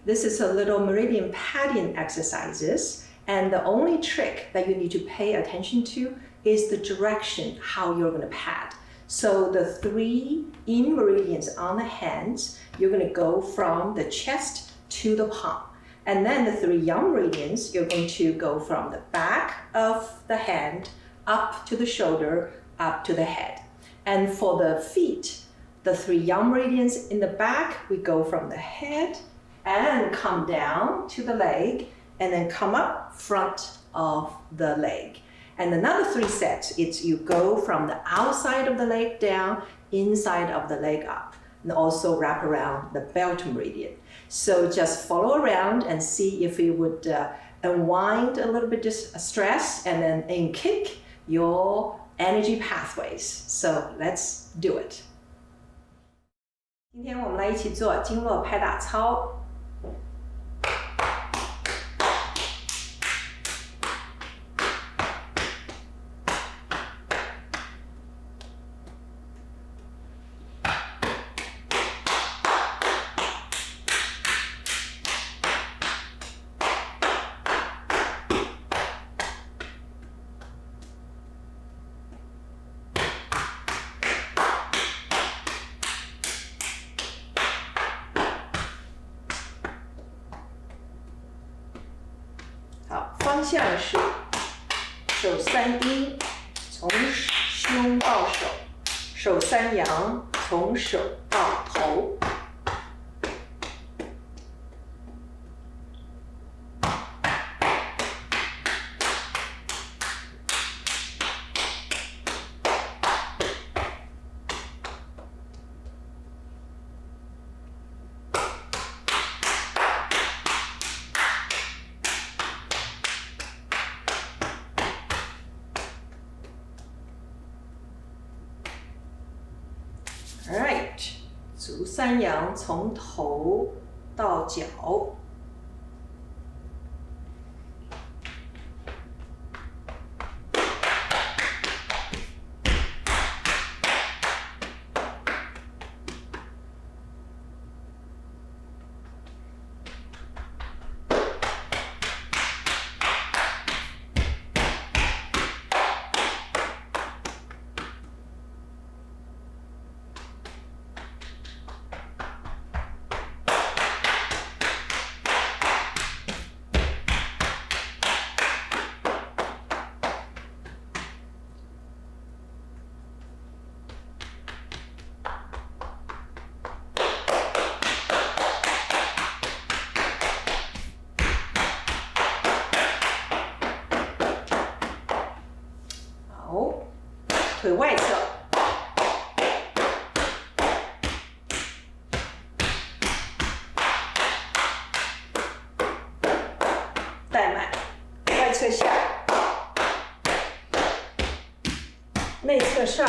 this is a little meridian padding exercises. And the only trick that you need to pay attention to is the direction, how you're going to pad. So the 3 in meridians on the hands, you're going to go from the chest to the palm. And then the 3 yang meridians, you're going to go from the back of the hand up to the shoulder, up to the head. And for the feet, the 3 yang meridians in the back, we go from the head and come down to the leg, and then come up front of the leg. And another 3 sets, it's you go from the outside of the leg down, inside of the leg up, and also wrap around the belt meridian. So just follow around and see if you would unwind a little bit just stress and then kick your energy pathways. So let's do it. 今天我们来一起做经络拍打操。好，方向是手3阴，从胸到手，手3阳，从手到头。Alright， 足3阳从头到脚。腿外侧，带脉，外侧下，内侧上。